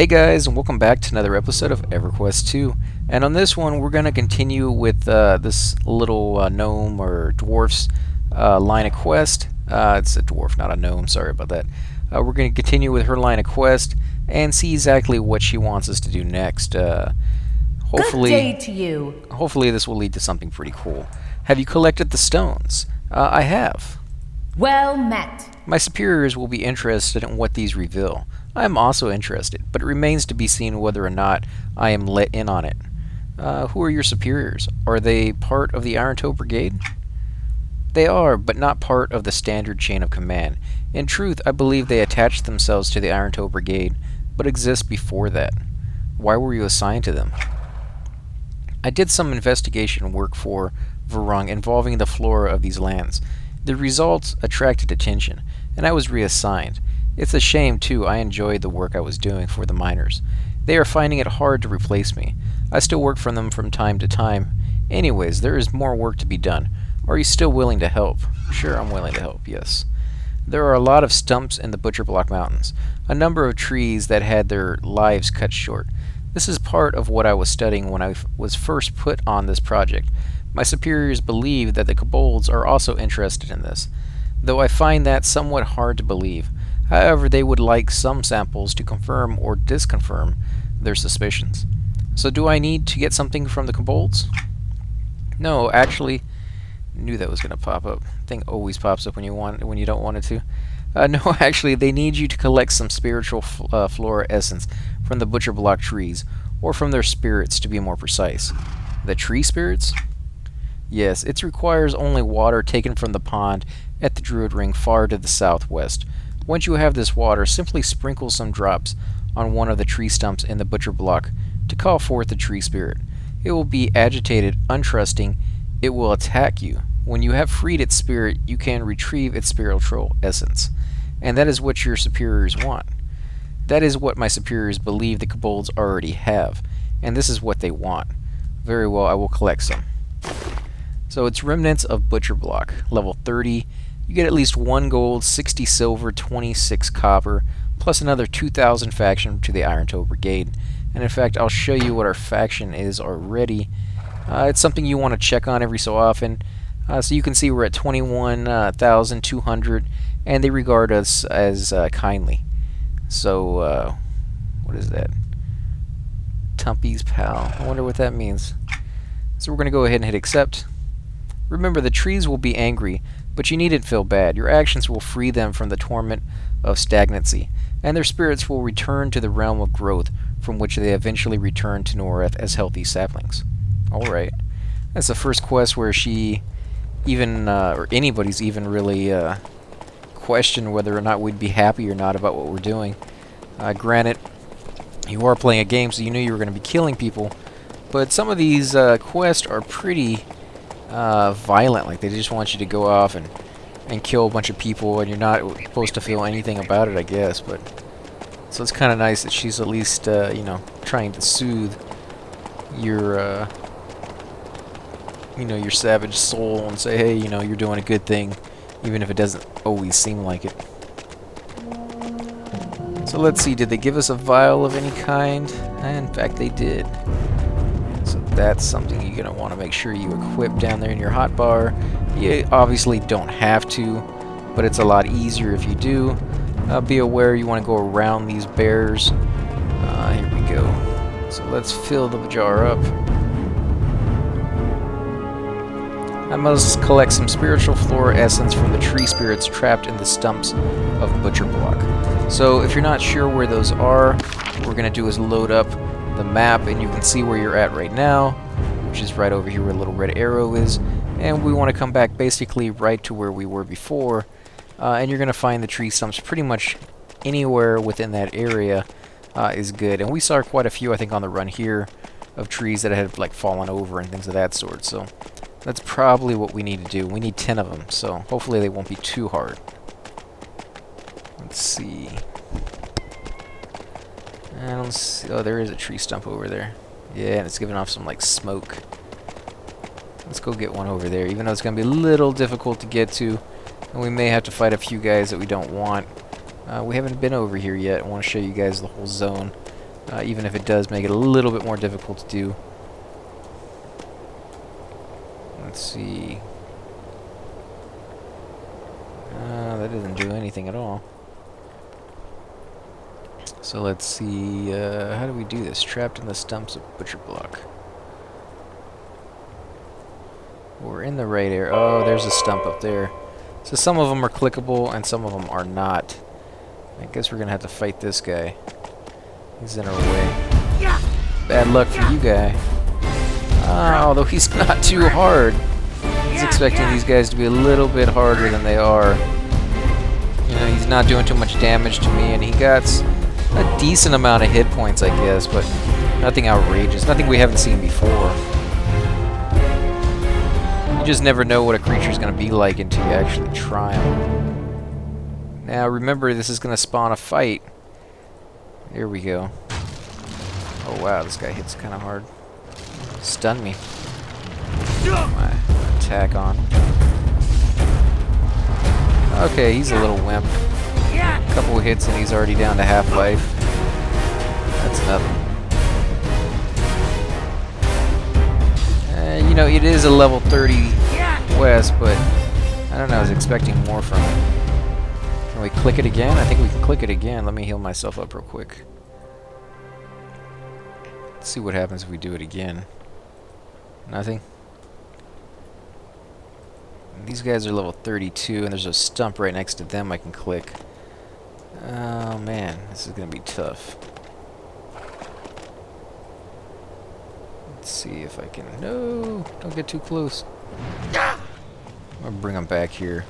Hey guys, and welcome back to another episode of EverQuest 2. And on this one, we're going to continue with this little gnome or dwarf's line of quest. It's a dwarf, not a gnome, sorry about that. We're going to continue with her line of quest and see exactly what she wants us to do next. Hopefully, Good day to you. Hopefully this will lead to something pretty cool. Have you collected the stones? I have. Well met. My superiors will be interested in what these reveal. I am also interested, but it remains to be seen whether or not I am let in on it. Who are your superiors? Are they part of the Iron Toe Brigade? They are, but not part of the standard chain of command. In truth, I believe they attached themselves to the Iron Toe Brigade, but exist before that. Why were you assigned to them? I did some investigation work for Wyrwynne involving the flora of these lands. The results attracted attention, and I was reassigned. It's a shame, too. I enjoyed the work I was doing for the miners. They are finding it hard to replace me. I still work for them from time to time. Anyways, there is more work to be done. Are you still willing to help? Sure, I'm willing to help, yes. There are a lot of stumps in the Butcherblock Mountains, a number of trees that had their lives cut short. This is part of what I was studying when I was first put on this project. My superiors believe that the kobolds are also interested in this, though I find that somewhat hard to believe. However, they would like some samples to confirm or disconfirm their suspicions. So do I need to get something from the kobolds? No, actually, knew that was going to pop up. Thing always pops up when you don't want it to. No, actually, they need you to collect some spiritual flora essence from the Butcherblock trees, or from their spirits to be more precise. The tree spirits? Yes, it requires only water taken from the pond at the Druid Ring far to the southwest. Once you have this water, simply sprinkle some drops on one of the tree stumps in the Butcherblock to call forth the tree spirit. It will be agitated, untrusting. It will attack you. When you have freed its spirit, you can retrieve its spiritual essence. And that is what your superiors want. That is what my superiors believe the kobolds already have. And this is what they want. Very well, I will collect some. So it's Remnants of Butcherblock, level 30. You get at least 1 gold, 60 silver, 26 copper, plus another 2,000 faction to the Iron Toe Brigade. And in fact, I'll show you what our faction is already. It's something you want to check on every so often. So you can see we're at 21,200, and they regard us as kindly. So, what is that? Tumpy's pal. I wonder what that means. So we're going to go ahead and hit accept. Remember, the trees will be angry, but you needn't feel bad. Your actions will free them from the torment of stagnancy, and their spirits will return to the realm of growth, from which they eventually return to Noreth as healthy saplings. Alright. That's the first quest where she even, or anybody's even really questioned whether or not we'd be happy or not about what we're doing. Granted, you are playing a game, so you knew you were going to be killing people, but some of these quests are pretty violent. Like, they just want you to go off and kill a bunch of people, and you're not supposed to feel anything about it, I guess. But so it's kind of nice that she's at least, you know, trying to soothe your, you know, your savage soul and say, hey, you know, you're doing a good thing, even if it doesn't always seem like it. So let's see, did they give us a vial of any kind? And in fact, they did. So that's something you're going to want to make sure you equip down there in your hotbar. You obviously don't have to, but it's a lot easier if you do. Be aware you want to go around these bears. Here we go. So let's fill the jar up. I must collect some spiritual flora essence from the tree spirits trapped in the stumps of Butcherblock. So if you're not sure where those are, what we're going to do is load up the map, and you can see where you're at right now, which is right over here where the little red arrow is, and we want to come back basically right to where we were before, and you're going to find the tree stumps pretty much anywhere within that area is good. And we saw quite a few, I think, on the run here of trees that had like fallen over and things of that sort, so that's probably what we need to do. We need 10 of them, so hopefully they won't be too hard. Let's see. And let's see. Oh, there is a tree stump over there. Yeah, and it's giving off some like smoke. Let's go get one over there, even though it's going to be a little difficult to get to. And we may have to fight a few guys that we don't want. We haven't been over here yet. I want to show you guys the whole zone. even if it does make it a little bit more difficult to do. Let's see. That doesn't do anything at all. So let's see, how do we do this? Trapped in the stumps of Butcherblock. We're in the right area. Oh, there's a stump up there. So some of them are clickable and some of them are not. I guess we're going to have to fight this guy. He's in our way. Bad luck for you, guy. Although he's not too hard. I was expecting these guys to be a little bit harder than they are. You know, he's not doing too much damage to me, and he got a decent amount of hit points, I guess, but nothing outrageous. Nothing we haven't seen before. You just never know what a creature's going to be like until you actually try him. Now, remember, this is going to spawn a fight. Here we go. Oh, wow, this guy hits kind of hard. Stun me. My attack on. Okay, he's a little wimp. A couple of hits and he's already down to half life. That's nothing. You know, it is a level 30 quest, but I don't know, I was expecting more from it. Can we click it again? I think we can click it again. Let me heal myself up real quick. Let's see what happens if we do it again. Nothing. These guys are level 32, and there's a stump right next to them I can click. Oh man, this is going to be tough. Let's see if I can... No! Don't get too close. I'm going to bring them back here.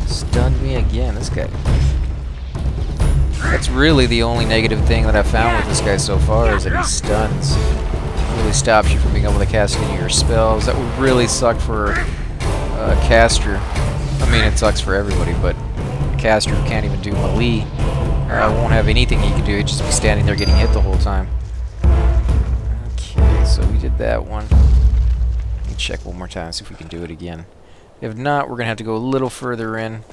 Stunned me again, this guy. That's really the only negative thing that I've found with this guy so far, is that he stuns. Really stops you from being able to cast any of your spells. That would really suck for a caster. I mean, it sucks for everybody, but a caster who can't even do melee won't have anything he can do. He'd just be standing there getting hit the whole time. Okay, so we did that one. Let me check one more time, see if we can do it again. If not, we're going to have to go a little further in.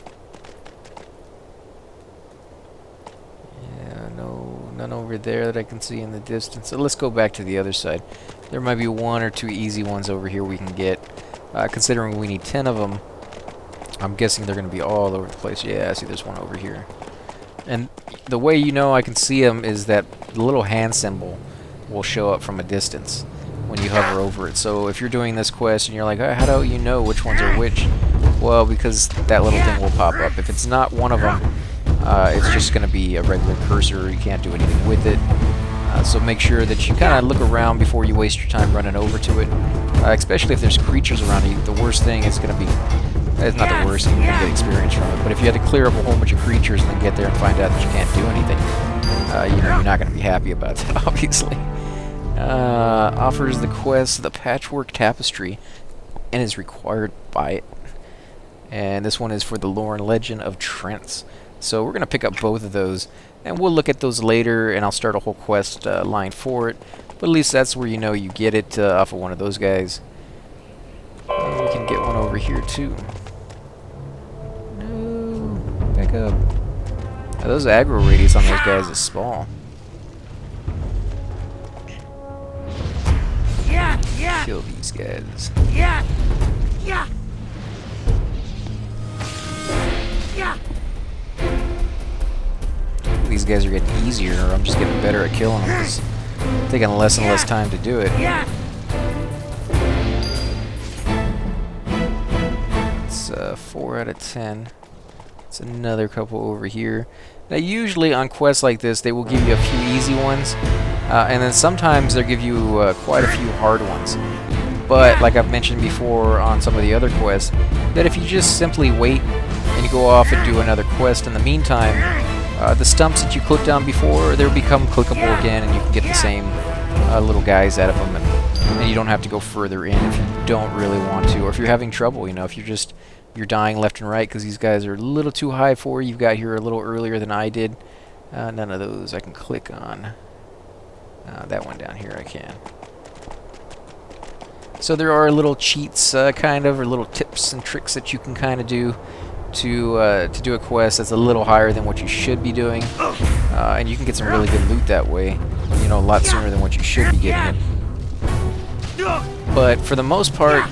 Yeah, no, none over there that I can see in the distance. So let's go back to the other side. There might be one or two easy ones over here we can get. Considering we need 10 of them, I'm guessing they're going to be all over the place. Yeah, I see there's one over here. And the way you know I can see them is that the little hand symbol will show up from a distance when you hover over it. So if you're doing this quest and you're like, how do you know which ones are which? Well, because that little thing will pop up. If it's not one of them, it's just going to be a regular cursor. You can't do anything with it. So make sure that you kind of look around before you waste your time running over to it. Especially if there's creatures around you. The worst thing is going to be... It's not the worst, you're going to get experience from it. But if you had to clear up a whole bunch of creatures and then get there and find out that you can't do anything, you know, you're not going to be happy about that, obviously. Offers the quest The Patchwork Tapestry and is required by it. And this one is for the lore and legend of Trents. So we're going to pick up both of those, and we'll look at those later, and I'll start a whole quest line for it. But at least that's where you know you get it off of one of those guys. And we can get one over here too. No, back up. Now, those aggro radius on those guys is small. Kill these guys. These guys are getting easier, or I'm just getting better at killing them. It's taking less and less time to do it. It's 4 out of 10. It's another couple over here. Now, usually on quests like this, they will give you a few easy ones, and then sometimes they'll give you quite a few hard ones. But, like I've mentioned before on some of the other quests, that if you just simply wait and you go off and do another quest in the meantime, the stumps that you clicked on before, they'll become clickable again, and you can get the same little guys out of them, and you don't have to go further in if you don't really want to, or if you're having trouble, you know, if you're dying left and right because these guys are a little too high for you. You got here a little earlier than I did. None of those I can click on. That one down here I can. So there are little cheats, kind of, or little tips and tricks that you can kind of do to do a quest that's a little higher than what you should be doing, and you can get some really good loot that way, you know, a lot sooner than what you should be getting it. But for the most part,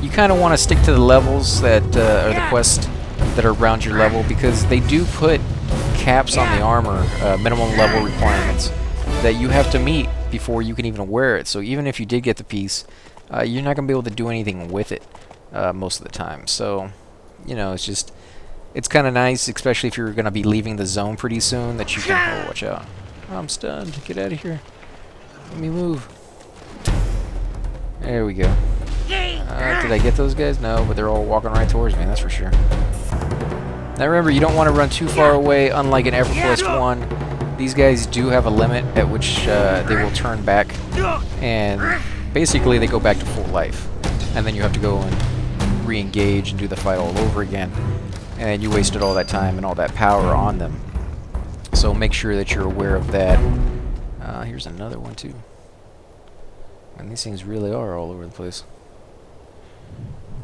you kind of want to stick to the levels that are the quests that are around your level, because they do put caps on the armor, minimum level requirements that you have to meet before you can even wear it. So even if you did get the piece, you're not going to be able to do anything with it most of the time. So, you know, it's kind of nice, especially if you're going to be leaving the zone pretty soon, that you can... Oh, watch out. I'm stunned. Get out of here. Let me move. There we go. Did I get those guys? No, but they're all walking right towards me, that's for sure. Now remember, you don't want to run too far away, unlike in EverQuest 1. These guys do have a limit at which they will turn back, and basically they go back to full life. And then you have to go and re-engage and do the fight all over again. And you wasted all that time and all that power on them. So make sure that you're aware of that. Here's another one too. And these things really are all over the place.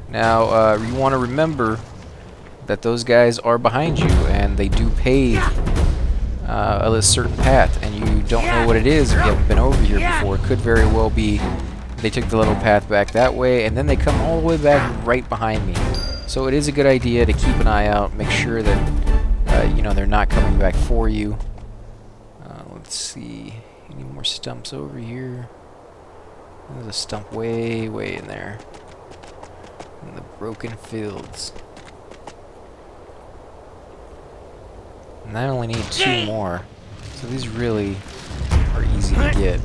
Now, you want to remember that those guys are behind you, and they do pave a certain path, and you don't know what it is if you haven't been over here before. It could very well be they took the little path back that way, and then they come all the way back right behind me. So it is a good idea to keep an eye out, make sure that you know, they're not coming back for you. Let's see, any more stumps over here? There's a stump way in there. In the broken fields. And I only need 2 more. So these really are easy to get.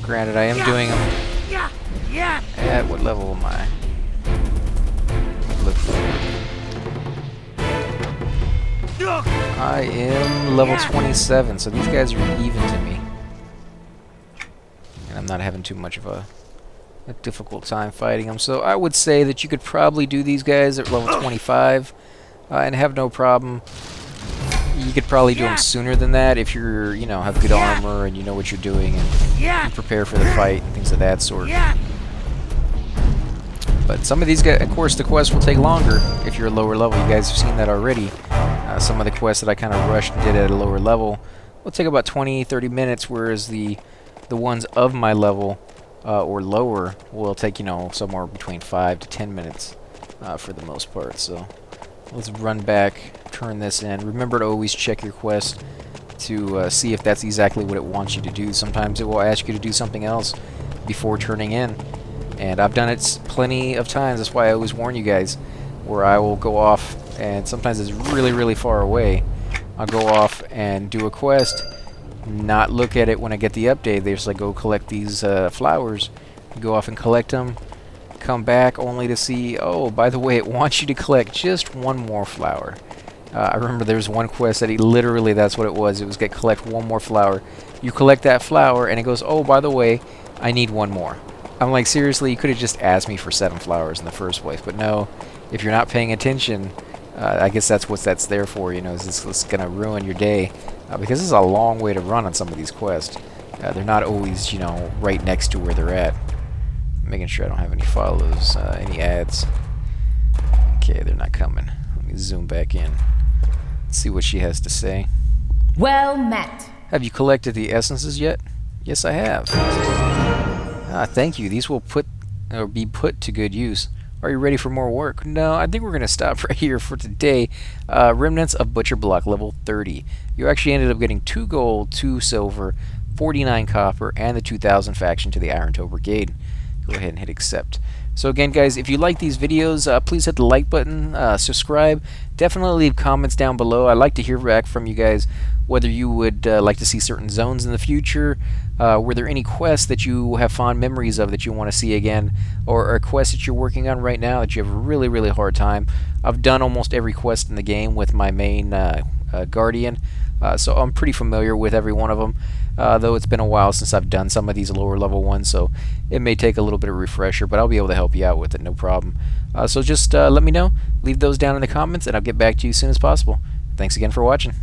Granted, I am doing them at what level am I? I am level 27, so these guys are even to me. And I'm not having too much of a difficult time fighting them. So I would say that you could probably do these guys at level 25 and have no problem. You could probably do them sooner than that if you're, you know, have good armor and you know what you're doing and you prepare for the fight and things of that sort. But some of these guys, of course, the quests will take longer if you're a lower level. You guys have seen that already. Some of the quests that I kind of rushed and did at a lower level will take about 20-30 minutes, whereas the ones of my level or lower will take, you know, somewhere between 5 to 10 minutes for the most part. So let's run back, turn this in. Remember to always check your quest to see if that's exactly what it wants you to do. Sometimes it will ask you to do something else before turning in. And I've done it plenty of times. That's why I always warn you guys, where I will go off, and sometimes it's really far away. I'll go off and do a quest, not look at it when I get the update. They just like, go collect these flowers, go off and collect them, come back only to see, oh, by the way, it wants you to collect just 1 more flower. I remember there was one quest that literally that's what it was. It was get collect 1 more flower. You collect that flower, and it goes, oh, by the way, I need 1 more. I'm like, seriously, you could have just asked me for 7 flowers in the first place. But no, if you're not paying attention, I guess that's what that's there for, you know, is it's going to ruin your day. Because this is a long way to run on some of these quests. They're not always, you know, right next to where they're at. Making sure I don't have any follows, any ads. Okay, they're not coming. Let me zoom back in. Let's see what she has to say. Well met. Have you collected the essences yet? Yes, I have. Thank you. These will be put to good use. Are you ready for more work? No, I think we're going to stop right here for today. Remnants of Butcherblock, level 30. You actually ended up getting 2 gold, 2 silver, 49 copper, and the 2000 faction to the Irontoe Brigade. Go ahead and hit accept. So again, guys, if you like these videos, please hit the like button, subscribe. Definitely leave comments down below. I'd like to hear back from you guys, whether you would like to see certain zones in the future. Were there any quests that you have fond memories of that you want to see again, or a quest that you're working on right now that you have a really hard time? I've done almost every quest in the game with my main Guardian, so I'm pretty familiar with every one of them, though it's been a while since I've done some of these lower level ones, so it may take a little bit of a refresher, but I'll be able to help you out with it, no problem. So just let me know, leave those down in the comments, and I'll get back to you as soon as possible. Thanks again for watching.